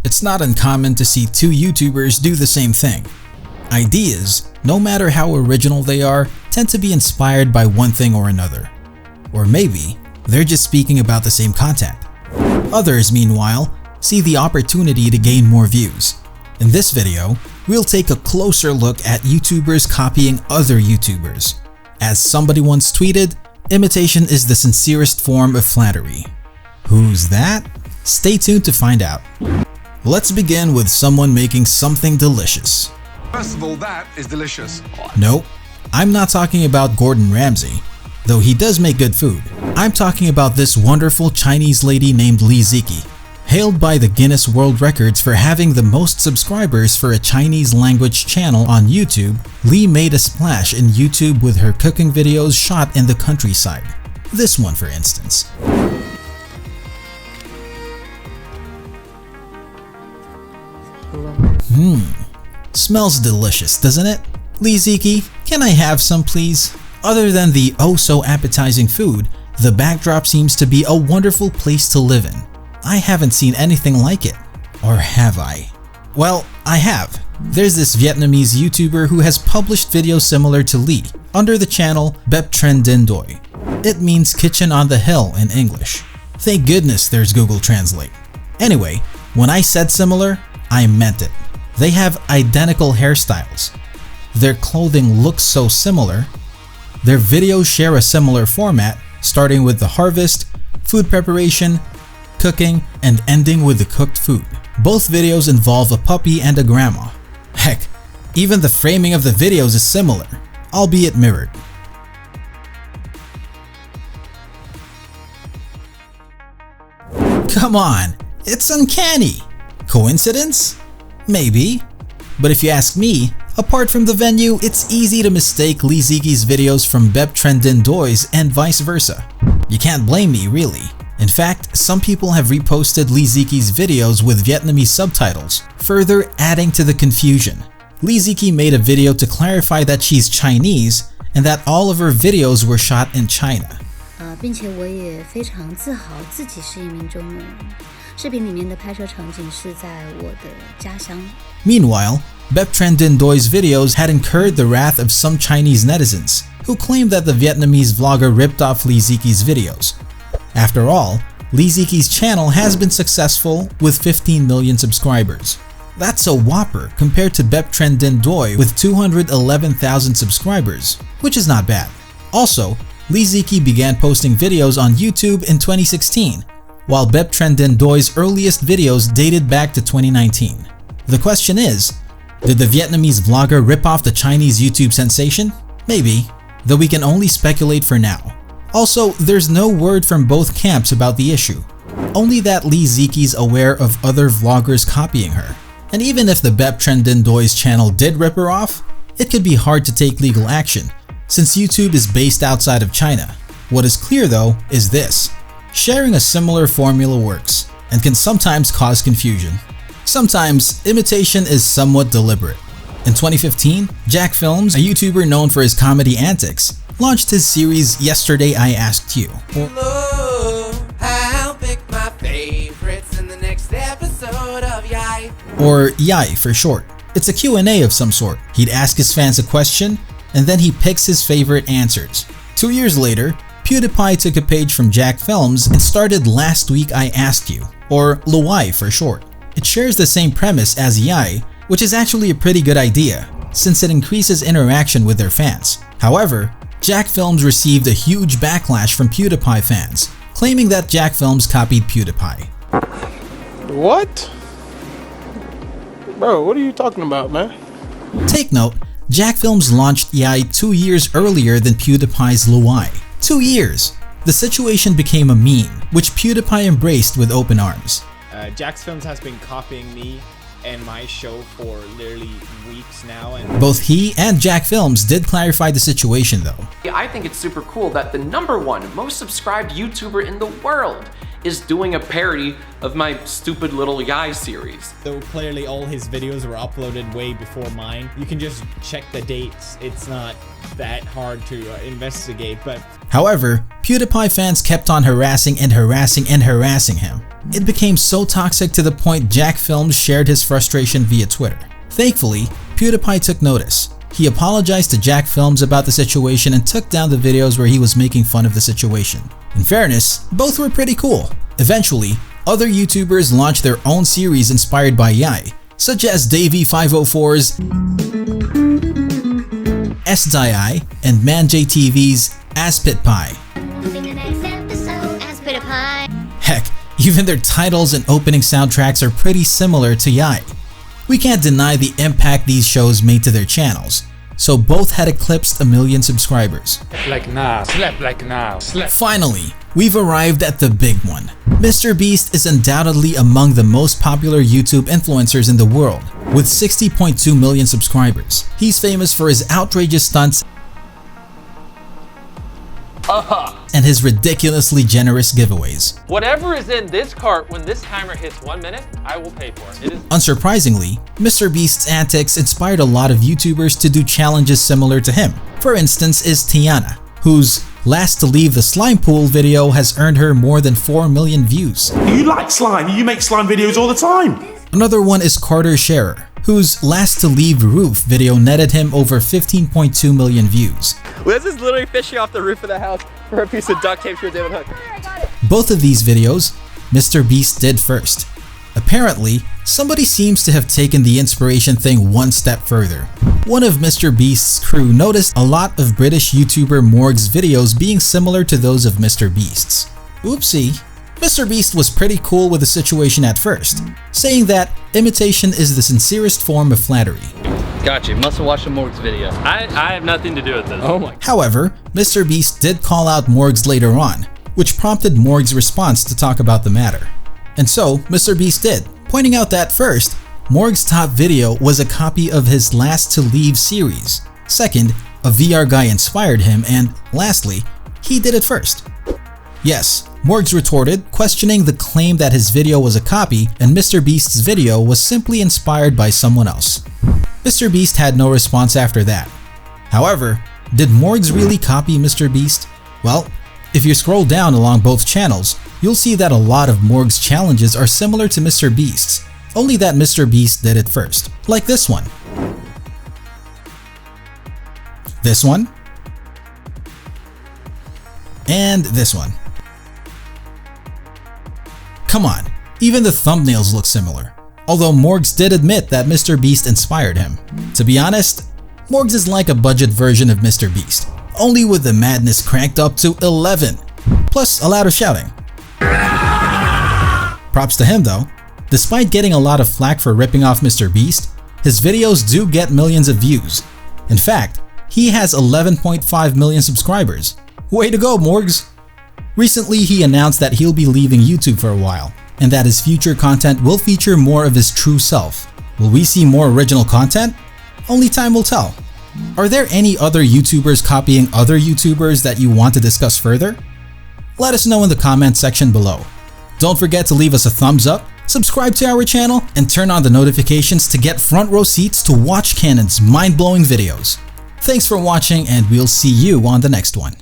It's not uncommon to see two YouTubers do the same thing. Ideas, no matter how original they are, tend to be inspired by one thing or another. Or maybe, they're just speaking about the same content. Others, meanwhile, see the opportunity to gain more views. In this video, we'll take a closer look at YouTubers copying other YouTubers. As somebody once tweeted, imitation is the sincerest form of flattery. Who's that? Stay tuned to find out. Let's begin with someone making something delicious. First of all, that is delicious. Nope, I'm not talking about Gordon Ramsay, though he does make good food. I'm talking about this wonderful Chinese lady named Li Ziki. Hailed by the Guinness World Records for having the most subscribers for a Chinese language channel on YouTube, Li made a splash in YouTube with her cooking videos shot in the countryside. This one, for instance. Smells delicious, doesn't it? Li Ziki, can I have some please? Other than the oh so appetizing food, the backdrop seems to be a wonderful place to live in. I haven't seen anything like it. Or have I? Well, I have. There's this Vietnamese YouTuber who has published videos similar to Li, under the channel Bep Tren Din Doi. It means kitchen on the hill in English. Thank goodness there's Google Translate. Anyway, when I said similar, I meant it. They have identical hairstyles. Their clothing looks so similar. Their videos share a similar format, starting with the harvest, food preparation, cooking, and ending with the cooked food. Both videos involve a puppy and a grandma. Heck, even the framing of the videos is similar, albeit mirrored. Come on, it's uncanny. Coincidence? Maybe. But if you ask me, apart from the venue, it's easy to mistake Li Ziki's videos from Bep Tren Din Doi's and vice versa. You can't blame me, really. In fact, some people have reposted Li Ziki's videos with Vietnamese subtitles, further adding to the confusion. Li Ziki made a video to clarify that she's Chinese and that all of her videos were shot in China. 并且我也非常自豪自己是一名中国人。视频里面的拍摄场景是在我的家乡。 Meanwhile, Bep Tren Din Doi's videos had incurred the wrath of some Chinese netizens, who claimed that the Vietnamese vlogger ripped off Li Ziki's videos. After all, Li Ziki's channel has been successful with 15 million subscribers. That's a whopper compared to Bep Tren Din Doi with 211,000 subscribers, which is not bad. Also, Li Ziki began posting videos on YouTube in 2016, while Bep Tren Din Doi's earliest videos dated back to 2019. The question is, did the Vietnamese vlogger rip off the Chinese YouTube sensation? Maybe, though we can only speculate for now. Also, there's no word from both camps about the issue, only that Li Ziki's aware of other vloggers copying her. And even if the Bep Tren Din Doi's channel did rip her off, it could be hard to take legal action, since YouTube is based outside of China. What is clear though is this: sharing a similar formula works, and can sometimes cause confusion. Sometimes, imitation is somewhat deliberate. In 2015, Jack Films, a YouTuber known for his comedy antics, launched his series Yesterday I Asked You. I'll pick my favorites in the next episode of Yai. Or Yai for short. It's a Q&A of some sort. He'd ask his fans a question, and then he picks his favorite answers. 2 years later, Pewdiepie took a page from Jack Films and started Last Week I Asked You, or Luai for short. It shares the same premise as Yai, which is actually a pretty good idea, since it increases interaction with their fans. However, Jack Films received a huge backlash from Pewdiepie fans, claiming that Jack Films copied Pewdiepie. What? Bro, what are you talking about, man? Take note, Jack Films launched Yai 2 years earlier than PewDiePie's Luai. 2 years! The situation became a meme, which PewDiePie embraced with open arms. Jack's Films has been copying me and my show for literally weeks now, and Both he and Jack Films did clarify the situation though. I think it's super cool that the #1 most subscribed YouTuber in the world is doing a parody of my stupid little Yai series. though clearly all his videos were uploaded way before mine. You can just check the dates. It's not that hard to investigate, but However, PewDiePie fans kept on harassing and harassing and harassing him. It became so toxic to the point Jack Films shared his frustration via Twitter. Thankfully, PewDiePie took notice. He apologized to Jack Films about the situation and took down the videos where he was making fun of the situation. In fairness, both were pretty cool. Eventually, other YouTubers launched their own series inspired by Yai, such as Davey504's Jacksepticeye and ManJTV's Pie. Heck, even their titles and opening soundtracks are pretty similar to Yai. We can't deny the impact these shows made to their channels, so both had eclipsed 1 million subscribers. Like now, slap like now, slap. Finally, we've arrived at the big one. MrBeast is undoubtedly among the most popular YouTube influencers in the world, with 60.2 million subscribers. He's famous for his outrageous stunts and his ridiculously generous giveaways. Whatever is in this cart when this timer hits 1 minute, I will pay for it. Unsurprisingly, MrBeast's antics inspired a lot of YouTubers to do challenges similar to him. For instance is Tiana, whose last to leave the slime pool video has earned her more than 4 million views. You like slime, you make slime videos all the time. Another one is Carter Scherer, whose last to leave roof video netted him over 15.2 million views. Liz is literally fishing off the roof of the house for a piece of duct tape she was able to hook. Both of these videos, MrBeast did first. Apparently, somebody seems to have taken the inspiration thing one step further. One of MrBeast's crew noticed a lot of British YouTuber Morg's videos being similar to those of MrBeast's. Oopsie. MrBeast was pretty cool with the situation at first, saying that imitation is the sincerest form of flattery. Gotcha, must have watched the Morg's video. I have nothing to do with this. Oh my. However, MrBeast did call out Morg's later on, which prompted Morg's response to talk about the matter. And so, MrBeast did, pointing out that first, Morg's top video was a copy of his Last to Leave series. Second, a VR guy inspired him, and lastly, he did it first. Yes, Morg's retorted, questioning the claim that his video was a copy and MrBeast's video was simply inspired by someone else. MrBeast had no response after that. However, did Morg's really copy MrBeast? Well, if you scroll down along both channels, you'll see that a lot of Morg's challenges are similar to MrBeast's, only that MrBeast did it first, like this one. This one. And this one. Come on, even the thumbnails look similar. Although Morg's did admit that MrBeast inspired him. To be honest, Morg's is like a budget version of MrBeast, only with the madness cranked up to 11, plus a louder shouting. Props to him though. Despite getting a lot of flack for ripping off MrBeast, his videos do get millions of views. In fact, he has 11.5 million subscribers. Way to go, Morgs! Recently, he announced that he'll be leaving YouTube for a while, and that his future content will feature more of his true self. Will we see more original content? Only time will tell. Are there any other YouTubers copying other YouTubers that you want to discuss further? Let us know in the comment section below. Don't forget to leave us a thumbs up, subscribe to our channel, and turn on the notifications to get front row seats to watch Canon's mind-blowing videos. Thanks for watching, and we'll see you on the next one.